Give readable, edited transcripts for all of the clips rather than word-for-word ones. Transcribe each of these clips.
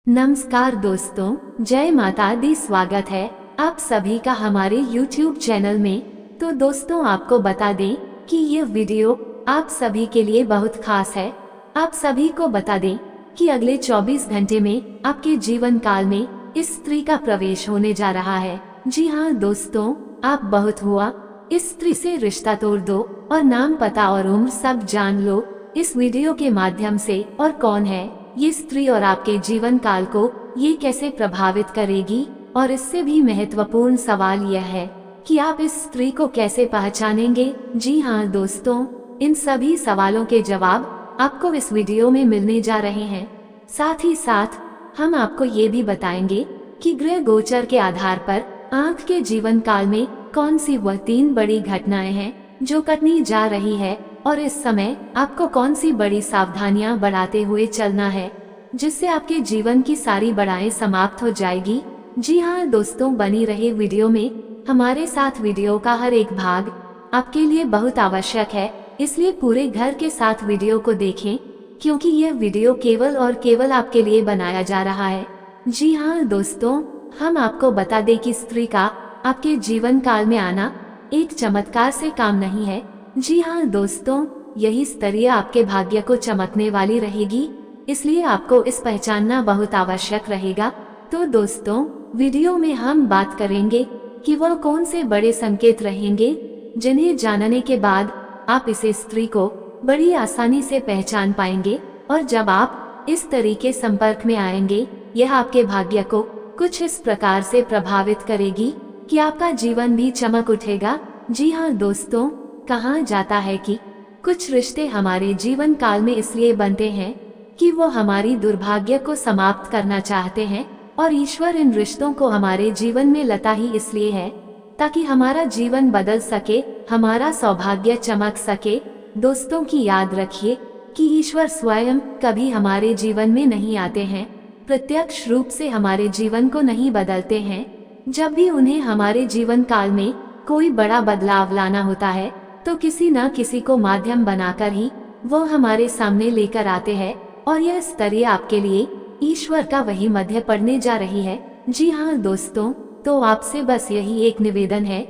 नमस्कार दोस्तों, जय माता दी। स्वागत है आप सभी का हमारे YouTube चैनल में। तो दोस्तों, आपको बता दें कि ये वीडियो आप सभी के लिए बहुत खास है। आप सभी को बता दें कि अगले 24 घंटे में आपके जीवन काल में इस स्त्री का प्रवेश होने जा रहा है। जी हाँ दोस्तों, आप बहुत हुआ इस स्त्री से रिश्ता तोड़ दो और नाम, पता और उम्र सब जान लो इस वीडियो के माध्यम से। और कौन है ये स्त्री और आपके जीवन काल को ये कैसे प्रभावित करेगी, और इससे भी महत्वपूर्ण सवाल यह है कि आप इस स्त्री को कैसे पहचानेंगे। जी हाँ दोस्तों, इन सभी सवालों के जवाब आपको इस वीडियो में मिलने जा रहे हैं। साथ ही साथ हम आपको ये भी बताएंगे कि ग्रह गोचर के आधार पर आंख के जीवन काल में कौन सी वह 3 बड़ी घटनाएं हैं जो घटने जा रही है, और इस समय आपको कौन सी बड़ी सावधानियां बढ़ाते हुए चलना है जिससे आपके जीवन की सारी बड़ाई समाप्त हो जाएगी। जी हाँ दोस्तों, बनी रहे वीडियो में हमारे साथ। वीडियो का हर एक भाग आपके लिए बहुत आवश्यक है, इसलिए पूरे घर के साथ वीडियो को देखें, क्योंकि यह वीडियो केवल और केवल आपके लिए बनाया जा रहा है। जी हाँ दोस्तों, हम आपको बता दें कि स्त्री का आपके जीवन काल में आना एक चमत्कार से काम नहीं है। जी हाँ दोस्तों, यही स्त्री आपके भाग्य को चमकने वाली रहेगी, इसलिए आपको इस पहचानना बहुत आवश्यक रहेगा। तो दोस्तों, वीडियो में हम बात करेंगे कि वह कौन से बड़े संकेत रहेंगे जिन्हें जानने के बाद आप इस स्त्री को बड़ी आसानी से पहचान पाएंगे, और जब आप इस तरीके संपर्क में आएंगे, यह आपके भाग्य को कुछ इस प्रकार से प्रभावित करेगी कि आपका जीवन भी चमक उठेगा। जी हाँ दोस्तों, कहा जाता है कि कुछ रिश्ते हमारे जीवन काल में इसलिए बनते हैं कि वो हमारी दुर्भाग्य को समाप्त करना चाहते हैं, और ईश्वर इन रिश्तों को हमारे जीवन में लाता ही इसलिए है ताकि हमारा जीवन बदल सके, हमारा सौभाग्य चमक सके। दोस्तों की याद रखिए कि ईश्वर स्वयं कभी हमारे जीवन में नहीं आते हैं, प्रत्यक्ष रूप से हमारे जीवन को नहीं बदलते हैं। जब भी उन्हें हमारे जीवन काल में कोई बड़ा बदलाव लाना होता है तो किसी न किसी को माध्यम बनाकर ही वो हमारे सामने लेकर आते हैं, और यह स्त्री आपके लिए ईश्वर का वही मध्य पड़ने जा रही है। जी हाँ दोस्तों, तो आपसे बस यही एक निवेदन है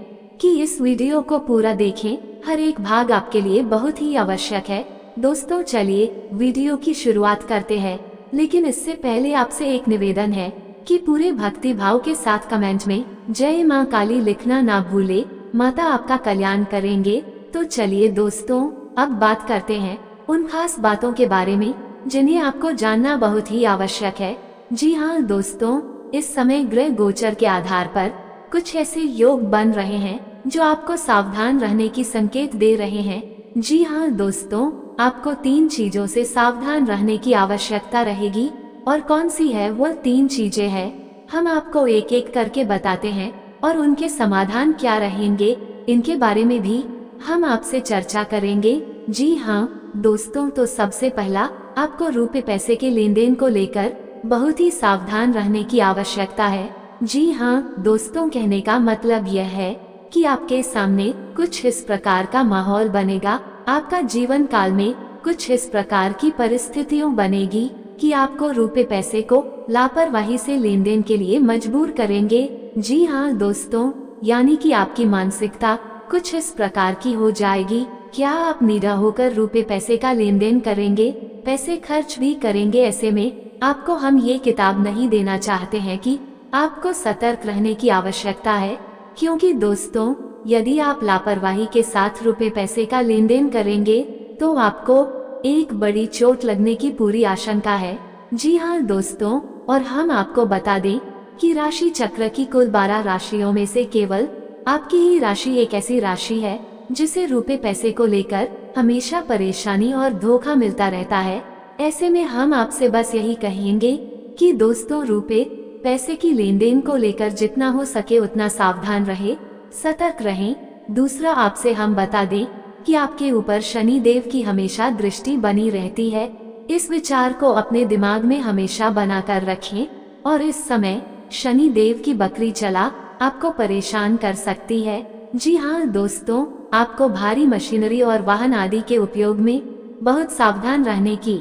कि इस वीडियो को पूरा देखें, हर एक भाग आपके लिए बहुत ही आवश्यक है। दोस्तों चलिए वीडियो की शुरुआत करते हैं, लेकिन इससे पहले आपसे एक निवेदन है कि पूरे भक्ति भाव के साथ कमेंट में जय माँ काली लिखना ना भूले, माता आपका कल्याण करेंगे। तो चलिए दोस्तों, अब बात करते हैं उन खास बातों के बारे में जिन्हें आपको जानना बहुत ही आवश्यक है। जी हाँ दोस्तों, इस समय ग्रह गोचर के आधार पर कुछ ऐसे योग बन रहे हैं जो आपको सावधान रहने की संकेत दे रहे हैं। जी हाँ दोस्तों, आपको 3 चीजों से सावधान रहने की आवश्यकता रहेगी, और कौन सी है वह 3 चीजें हैं हम आपको एक एक करके बताते हैं, और उनके समाधान क्या रहेंगे इनके बारे में भी हम आपसे चर्चा करेंगे। जी हाँ दोस्तों, तो सबसे पहला आपको रुपए पैसे के लेन देन को लेकर बहुत ही सावधान रहने की आवश्यकता है। जी हाँ दोस्तों, कहने का मतलब यह है कि आपके सामने कुछ इस प्रकार का माहौल बनेगा, आपका जीवन काल में कुछ इस प्रकार की परिस्थितियों बनेगी कि आपको रुपए पैसे को लापरवाही से लेन देन के लिए मजबूर करेंगे। जी हाँ दोस्तों, यानी कि आपकी मानसिकता कुछ इस प्रकार की हो जाएगी। क्या आप निडर होकर रुपए पैसे का लेन देन करेंगे, पैसे खर्च भी करेंगे। ऐसे में आपको हम ये किताब नहीं देना चाहते हैं कि आपको सतर्क रहने की आवश्यकता है, क्योंकि दोस्तों यदि आप लापरवाही के साथ रुपए पैसे का लेन देन करेंगे तो आपको एक बड़ी चोट लगने की पूरी आशंका है। जी हाँ दोस्तों, और हम आपको बता दें कि राशि चक्र की कुल 12 राशियों में से केवल आपकी ही राशि एक ऐसी राशि है जिसे रुपए पैसे को लेकर हमेशा परेशानी और धोखा मिलता रहता है। ऐसे में हम आपसे बस यही कहेंगे कि दोस्तों रुपए पैसे की लेन देन को लेकर जितना हो सके उतना सावधान रहे, सतर्क रहें। दूसरा, आपसे हम बता दें कि आपके ऊपर शनि देव की हमेशा दृष्टि बनी रहती है। इस विचार को अपने दिमाग में हमेशा बनाकर रखें, और इस समय शनि देव की बकरी चला आपको परेशान कर सकती है। जी हाँ दोस्तों, आपको भारी मशीनरी और वाहन आदि के उपयोग में बहुत सावधान रहने की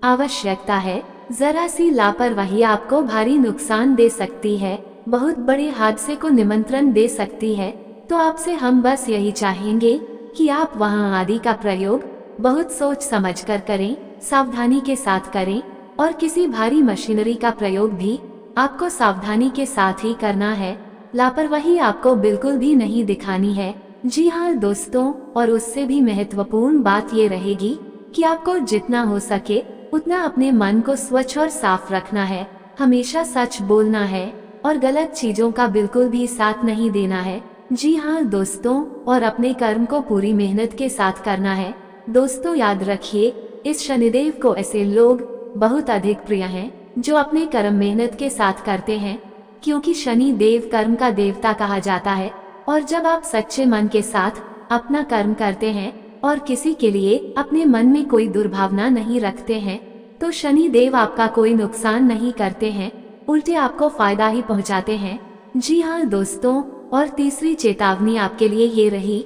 आवश्यकता है। जरा सी लापरवाही आपको भारी नुकसान दे सकती है, बहुत बड़े हादसे को निमंत्रण दे सकती है। तो आपसे हम बस यही चाहेंगे कि आप वहाँ आदि का प्रयोग बहुत सोच समझकर करें, सावधानी के साथ करें, और किसी भारी मशीनरी का प्रयोग भी आपको सावधानी के साथ ही करना है। लापरवाही आपको बिल्कुल भी नहीं दिखानी है। जी हाँ दोस्तों, और उससे भी महत्वपूर्ण बात ये रहेगी कि आपको जितना हो सके उतना अपने मन को स्वच्छ और साफ रखना है। हमेशा सच बोलना है और गलत चीजों का बिल्कुल भी साथ नहीं देना है। जी हाँ दोस्तों, और अपने कर्म को पूरी मेहनत के साथ करना है। दोस्तों याद रखिए, इस शनिदेव को ऐसे लोग बहुत अधिक प्रिय हैं जो अपने कर्म मेहनत के साथ करते हैं, क्योंकि शनि देव कर्म का देवता कहा जाता है। और जब आप सच्चे मन के साथ अपना कर्म करते हैं और किसी के लिए अपने मन में कोई दुर्भावना नहीं रखते हैं, तो शनि देव आपका कोई नुकसान नहीं करते हैं, उल्टे आपको फायदा ही पहुंचाते हैं। जी हाँ दोस्तों, और तीसरी चेतावनी आपके लिए ये रही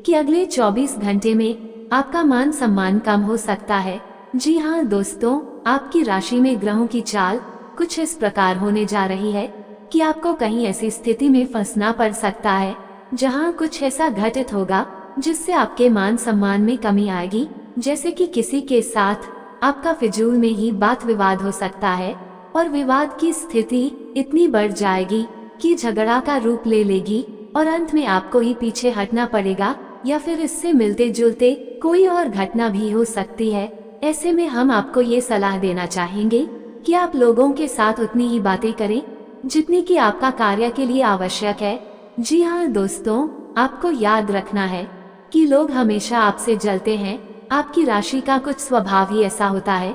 कि अगले 24 घंटे में आपका मान सम्मान कम हो सकता है। जी हाँ दोस्तों, आपकी राशि में ग्रहों की चाल कुछ इस प्रकार होने जा रही है कि आपको कहीं ऐसी स्थिति में फंसना पड़ सकता है जहाँ कुछ ऐसा घटित होगा जिससे आपके मान सम्मान में कमी आएगी। जैसे कि किसी के साथ आपका फिजूल में ही बात विवाद हो सकता है और विवाद की स्थिति इतनी बढ़ जाएगी कि झगड़ा का रूप ले लेगी और अंत में आपको ही पीछे हटना पड़ेगा, या फिर इससे मिलते जुलते कोई और घटना भी हो सकती है। ऐसे में हम आपको ये सलाह देना चाहेंगे कि आप लोगों के साथ उतनी ही बातें करें जितनी कि आपका कार्य के लिए आवश्यक है। जी हाँ दोस्तों, आपको याद रखना है कि लोग हमेशा आपसे जलते हैं। आपकी राशि का कुछ स्वभाव ही ऐसा होता है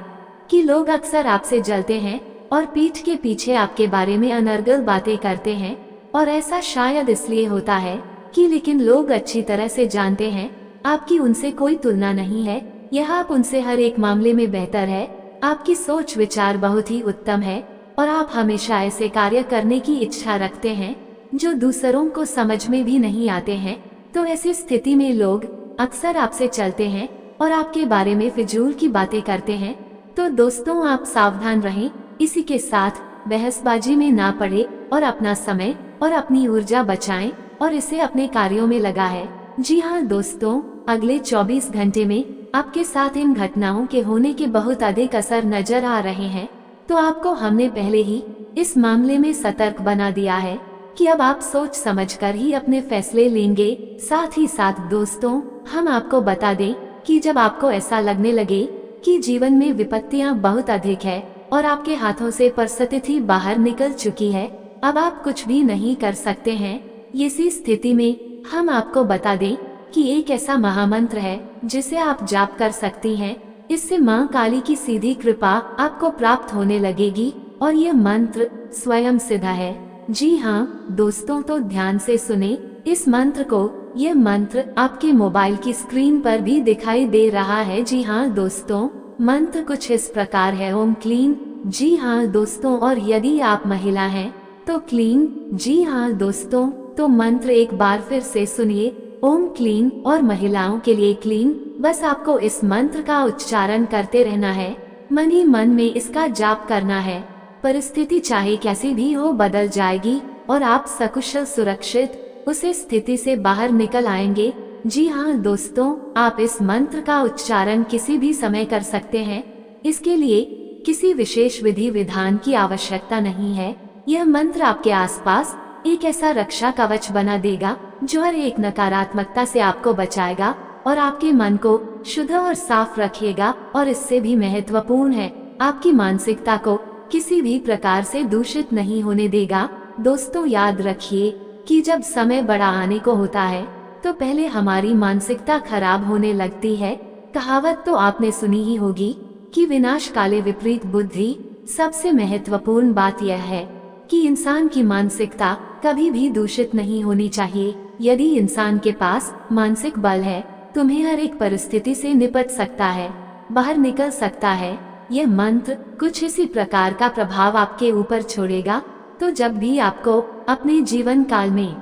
कि लोग अक्सर आपसे जलते हैं और पीठ के पीछे आपके बारे में अनर्गल बातें करते हैं। और ऐसा शायद इसलिए होता है कि लेकिन लोग अच्छी तरह से जानते हैं आपकी उनसे कोई तुलना नहीं है। यह आप उनसे हर एक मामले में बेहतर है। आपकी सोच विचार बहुत ही उत्तम है और आप हमेशा ऐसे कार्य करने की इच्छा रखते हैं जो दूसरों को समझ में भी नहीं आते हैं। तो ऐसी स्थिति में लोग अक्सर आपसे चलते हैं और आपके बारे में फिजूल की बातें करते हैं। तो दोस्तों आप सावधान रहें, इसी के साथ बहसबाजी में ना पड़े और अपना समय और अपनी ऊर्जा बचाएं और इसे अपने कार्यों में लगाएं। जी हाँ दोस्तों, अगले 24 घंटे में आपके साथ इन घटनाओं के होने के बहुत अधिक असर नजर आ रहे हैं। तो आपको हमने पहले ही इस मामले में सतर्क बना दिया है कि अब आप सोच समझकर ही अपने फैसले लेंगे। साथ ही साथ दोस्तों, हम आपको बता दें कि जब आपको ऐसा लगने लगे कि जीवन में विपत्तियां बहुत अधिक है और आपके हाथों से परिस्थिति बाहर निकल चुकी है, अब आप कुछ भी नहीं कर सकते हैं, इसी स्थिति में हम आपको बता दें कि एक ऐसा महामंत्र है जिसे आप जाप कर सकती हैं। इससे माँ काली की सीधी कृपा आपको प्राप्त होने लगेगी और ये मंत्र स्वयं सिद्ध है। जी हाँ दोस्तों, तो ध्यान से सुने इस मंत्र को। ये मंत्र आपके मोबाइल की स्क्रीन पर भी दिखाई दे रहा है। जी हाँ दोस्तों, मंत्र कुछ इस प्रकार है, ओम क्लीन। जी हाँ दोस्तों, और यदि आप महिला हैं तो क्लीन। जी हाँ दोस्तों, तो मंत्र एक बार फिर से सुनिए, ओम क्लीन, और महिलाओं के लिए क्लीन। बस आपको इस मंत्र का उच्चारण करते रहना है, मन ही मन में इसका जाप करना है। परिस्थिति चाहे कैसी भी हो बदल जाएगी और आप सकुशल सुरक्षित उसे स्थिति से बाहर निकल आएंगे। जी हाँ दोस्तों, आप इस मंत्र का उच्चारण किसी भी समय कर सकते हैं। इसके लिए किसी विशेष विधि विधान की आवश्यकता नहीं है। यह मंत्र आपके आसपास एक ऐसा रक्षा कवच बना देगा जो हर एक नकारात्मकता से आपको बचाएगा और आपके मन को शुद्ध और साफ रखेगा। और इससे भी महत्वपूर्ण है, आपकी मानसिकता को किसी भी प्रकार से दूषित नहीं होने देगा। दोस्तों याद रखिए कि जब समय बड़ा आने को होता है तो पहले हमारी मानसिकता खराब होने लगती है। कहावत तो आपने सुनी ही होगी कि विनाश काले विपरीत बुद्धि। सबसे महत्वपूर्ण बात यह है कि इंसान की मानसिकता कभी भी दूषित नहीं होनी चाहिए। यदि इंसान के पास मानसिक बल है, तुम्हें हर एक परिस्थिति से निपट सकता है, बाहर निकल सकता है। यह मंत्र कुछ इसी प्रकार का प्रभाव आपके ऊपर छोड़ेगा। तो जब भी आपको अपने जीवन काल में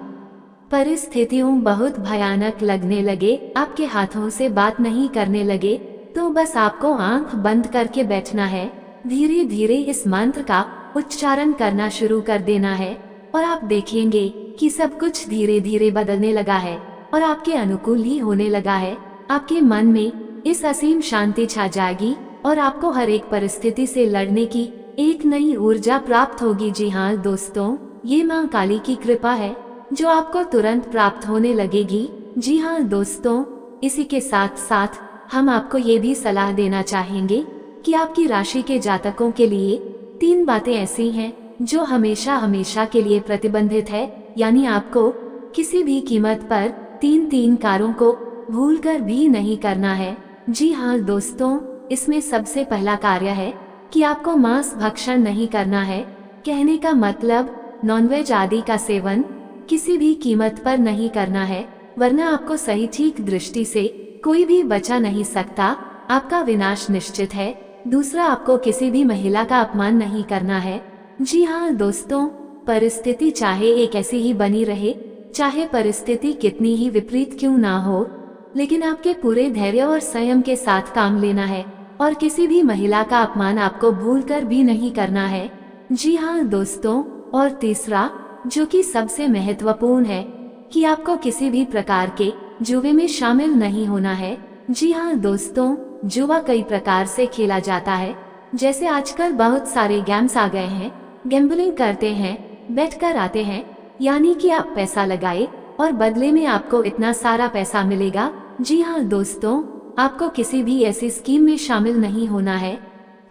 परिस्थितियों बहुत भयानक लगने लगे, आपके हाथों से बात नहीं करने लगे, तो बस आपको आंख बंद करके बैठना है धीरे धीरे इस मंत्र का उच्चारण करना शुरू कर देना है और आप देखेंगे कि सब कुछ धीरे धीरे बदलने लगा है और आपके अनुकूल ही होने लगा है। आपके मन में इस असीम शांति छा जाएगी और आपको हर एक परिस्थिति से लड़ने की एक नई ऊर्जा प्राप्त होगी। जी हाँ दोस्तों, ये माँ काली की कृपा है जो आपको तुरंत प्राप्त होने लगेगी। जी हाँ दोस्तों, इसी के साथ साथ हम आपको ये भी सलाह देना चाहेंगे कि आपकी राशि के जातकों के लिए 3 बातें ऐसी हैं जो हमेशा हमेशा के लिए प्रतिबंधित है, यानी आपको किसी भी कीमत पर 3 कार्यों को भूलकर भी नहीं करना है। जी हाँ दोस्तों, इसमें सबसे पहला कार्य है कि आपको मांस भक्षण नहीं करना है। कहने का मतलब नॉनवेज आदि का सेवन किसी भी कीमत पर नहीं करना है, वरना आपको सही ठीक दृष्टि से कोई भी बचा नहीं सकता, आपका विनाश निश्चित है। दूसरा, आपको किसी भी महिला का अपमान नहीं करना है। जी हाँ दोस्तों, परिस्थिति चाहे एक ऐसी ही बनी रहे, चाहे परिस्थिति कितनी ही विपरीत क्यों ना हो, लेकिन आपके पूरे धैर्य और संयम के साथ काम लेना है और किसी भी महिला का अपमान आपको भूलकर भी नहीं करना है। जी हाँ दोस्तों, और तीसरा जो कि सबसे महत्वपूर्ण है कि आपको किसी भी प्रकार के जुए में शामिल नहीं होना है। जी हाँ दोस्तों, जुआ कई प्रकार से खेला जाता है, जैसे आजकल बहुत सारे गेम्स आ गए हैं। गैम्बलिंग करते हैं, बेट कर आते हैं, यानी कि आप पैसा लगाए और बदले में आपको इतना सारा पैसा मिलेगा। जी हाँ दोस्तों, आपको किसी भी ऐसी स्कीम में शामिल नहीं होना है,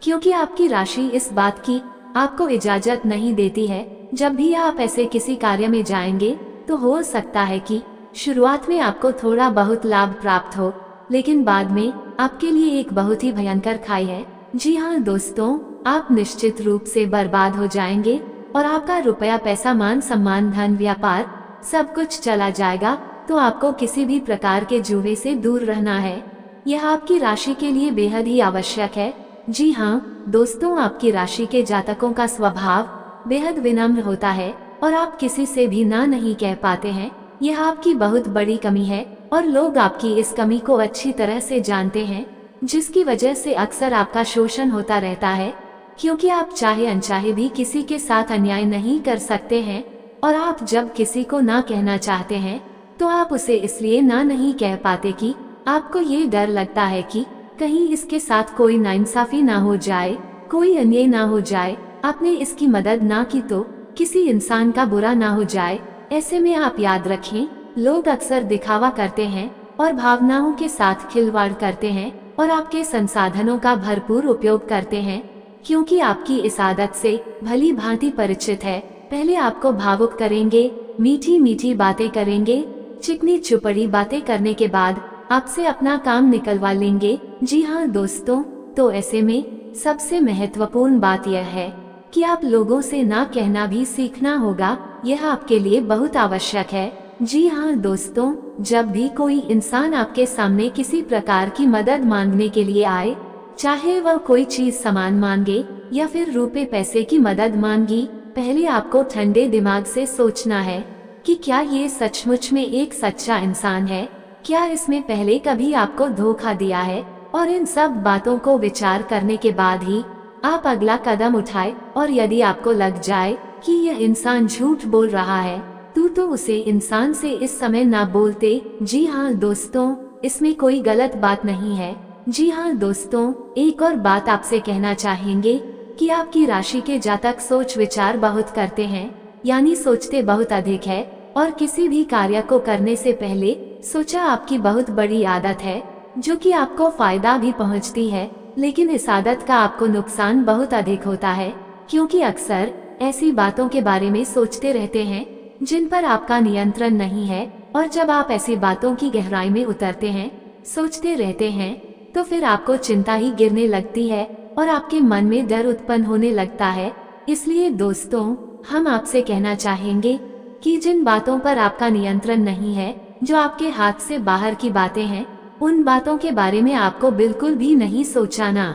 क्योंकि आपकी राशि इस बात की आपको इजाजत नहीं देती है। जब भी आप ऐसे किसी कार्य में जाएंगे तो हो सकता है कि शुरुआत में आपको थोड़ा बहुत लाभ प्राप्त हो, लेकिन बाद में आपके लिए एक बहुत ही भयंकर खाई है। जी हाँ दोस्तों, आप निश्चित रूप से बर्बाद हो जाएंगे और आपका रुपया, पैसा, मान सम्मान, धन, व्यापार सब कुछ चला जाएगा। तो आपको किसी भी प्रकार के जुए से दूर रहना है, यह आपकी राशि के लिए बेहद ही आवश्यक है। जी हाँ दोस्तों, आपकी राशि के जातकों का स्वभाव बेहद विनम्र होता है और आप किसी से भी ना नहीं कह पाते हैं। यह आपकी बहुत बड़ी कमी है और लोग आपकी इस कमी को अच्छी तरह से जानते हैं, जिसकी वजह से अक्सर आपका शोषण होता रहता है, क्योंकि आप चाहे अनचाहे भी किसी के साथ अन्याय नहीं कर सकते हैं। और आप जब किसी को ना कहना चाहते हैं तो आप उसे इसलिए ना नहीं कह पाते कि आपको ये डर लगता है कि कहीं इसके साथ कोई नाइंसाफी ना हो जाए, कोई अन्याय ना हो जाए, आपने इसकी मदद ना की तो किसी इंसान का बुरा ना हो जाए। ऐसे में आप याद रखें, लोग अक्सर दिखावा करते हैं और भावनाओं के साथ खिलवाड़ करते हैं और आपके संसाधनों का भरपूर उपयोग करते हैं, क्योंकि आपकी इस आदत से भली भांति परिचित है। पहले आपको भावुक करेंगे, मीठी मीठी बातें करेंगे, चिकनी चुपड़ी बातें करने के बाद आपसे अपना काम निकलवा लेंगे। जी हाँ दोस्तों, तो ऐसे में सबसे महत्वपूर्ण बात यह है कि आप लोगों से ना कहना भी सीखना होगा, यह आपके लिए बहुत आवश्यक है। जी हाँ दोस्तों, जब भी कोई इंसान आपके सामने किसी प्रकार की मदद मांगने के लिए आए, चाहे वह कोई चीज सामान मांगे या फिर रुपए पैसे की मदद मांगी, पहले आपको ठंडे दिमाग से सोचना है कि क्या ये सचमुच में एक सच्चा इंसान है, क्या इसमें पहले कभी आपको धोखा दिया है। और इन सब बातों को विचार करने के बाद ही आप अगला कदम उठाए। और यदि आपको लग जाए कि यह इंसान झूठ बोल रहा है तो उसे इंसान से इस समय ना बोलते। जी हाँ दोस्तों, इसमें कोई गलत बात नहीं है। जी हाँ दोस्तों, एक और बात आपसे कहना चाहेंगे कि आपकी राशि के जातक सोच विचार बहुत करते हैं, यानी सोचते बहुत अधिक है और किसी भी कार्य को करने से पहले सोचा आपकी बहुत बड़ी आदत है, जो कि आपको फायदा भी पहुंचती है, लेकिन इस आदत का आपको नुकसान बहुत अधिक होता है, क्योंकि अक्सर ऐसी बातों के बारे में सोचते रहते हैं जिन पर आपका नियंत्रण नहीं है। और जब आप ऐसी बातों की गहराई में उतरते हैं, सोचते रहते हैं, तो फिर आपको चिंता ही गिरने लगती है और आपके मन में डर उत्पन्न होने लगता है। इसलिए दोस्तों, हम आपसे कहना चाहेंगे कि जिन बातों पर आपका नियंत्रण नहीं है, जो आपके हाथ से बाहर की बातें हैं, उन बातों के बारे में आपको बिल्कुल भी नहीं सोचना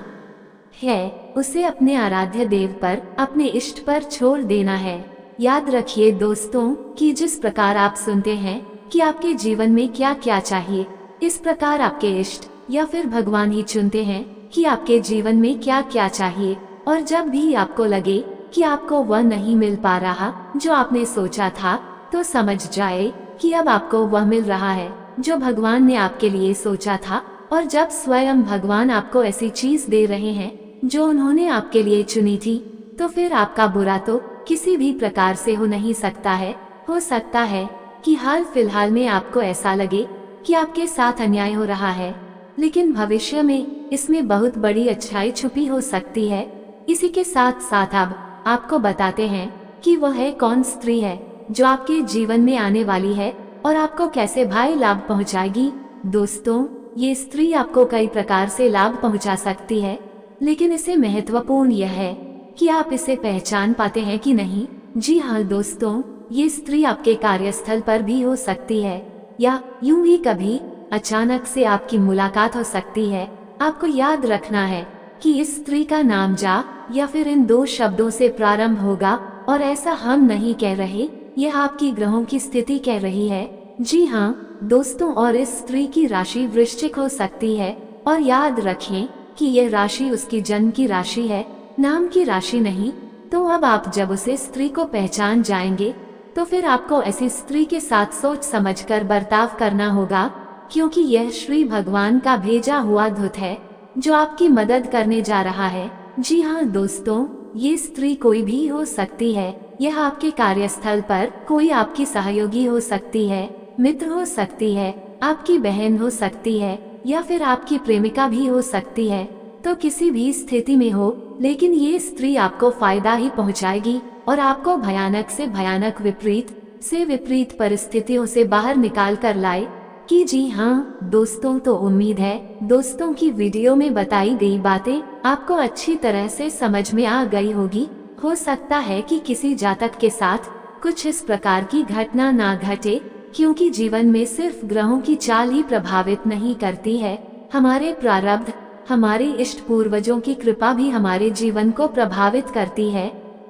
है, उसे अपने आराध्य देव पर, अपने इष्ट पर छोड़ देना है। याद रखिए दोस्तों कि जिस प्रकार आप सुनते हैं कि आपके जीवन में क्या क्या चाहिए, इस प्रकार आपके इष्ट या फिर भगवान ही चुनते हैं कि आपके जीवन में क्या क्या चाहिए। और जब भी आपको लगे कि आपको वह नहीं मिल पा रहा जो आपने सोचा था, तो समझ जाए कि अब आपको वह मिल रहा है जो भगवान ने आपके लिए सोचा था। और जब स्वयं भगवान आपको ऐसी चीज दे रहे हैं जो उन्होंने आपके लिए चुनी थी, तो फिर आपका बुरा तो किसी भी प्रकार से हो नहीं सकता है। हो सकता है कि हाल फिलहाल में आपको ऐसा लगे कि आपके साथ अन्याय हो रहा है, लेकिन भविष्य में इसमें बहुत बड़ी अच्छाई छुपी हो सकती है। इसी के साथ साथ अब आपको बताते हैं कि वह है कौन स्त्री है जो आपके जीवन में आने वाली है और आपको कैसे भाई लाभ पहुंचाएगी। दोस्तों, ये स्त्री आपको कई प्रकार से लाभ पहुंचा सकती है, लेकिन इसे महत्वपूर्ण यह है कि आप इसे पहचान पाते हैं कि नहीं। जी हाँ दोस्तों, ये स्त्री आपके कार्यस्थल पर भी हो सकती है या यूं ही कभी अचानक से आपकी मुलाकात हो सकती है। आपको याद रखना है कि इस स्त्री का नाम जा या फिर इन दो शब्दों से प्रारंभ होगा, और ऐसा हम नहीं कह रहे, यह आपकी ग्रहों की स्थिति कह रही है। जी हाँ दोस्तों, और इस स्त्री की राशि वृश्चिक हो सकती है। और याद रखें कि यह राशि उसकी जन्म की राशि है, नाम की राशि नहीं। तो अब आप जब उसे स्त्री को पहचान जाएंगे, तो फिर आपको ऐसी स्त्री के साथ सोच समझकर बर्ताव करना होगा, क्योंकि यह श्री भगवान का भेजा हुआ दूत है जो आपकी मदद करने जा रहा है। जी हाँ दोस्तों, ये स्त्री कोई भी हो सकती है। यह आपके कार्यस्थल पर कोई आपकी सहयोगी हो सकती है, मित्र हो सकती है, आपकी बहन हो सकती है, या फिर आपकी प्रेमिका भी हो सकती है। तो किसी भी स्थिति में हो, लेकिन ये स्त्री आपको फायदा ही पहुंचाएगी और आपको भयानक से भयानक विपरीत परिस्थितियों से बाहर निकाल कर लाए। कि जी हाँ दोस्तों, तो उम्मीद है दोस्तों की वीडियो में बताई गई बातें आपको अच्छी तरह से समझ में आ गई होगी। हो सकता है कि किसी जातक के साथ कुछ इस प्रकार की घटना ना घटे, क्योंकि जीवन में सिर्फ ग्रहों की चाल ही प्रभावित नहीं करती है। हमारे प्रारब्ध, हमारे इष्ट पूर्वजों की कृपा भी हमारे जीवन को प्रभावित करती है।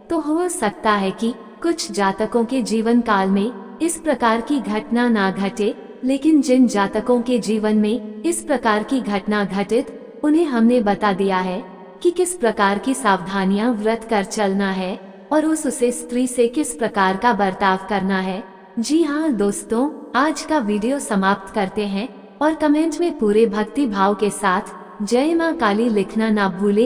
तो हो सकता है कि कुछ जातकों के जीवन काल में इस प्रकार की घटना ना घटे, लेकिन जिन जातकों के जीवन में इस प्रकार की घटना घटित, उन्हें हमने बता दिया है कि किस प्रकार की सावधानियां व्रत कर चलना है और उसे स्त्री से किस प्रकार का बर्ताव करना है। जी हाँ दोस्तों, आज का वीडियो समाप्त करते हैं और कमेंट में पूरे भक्ति भाव के साथ जय माँ काली लिखना ना भूले।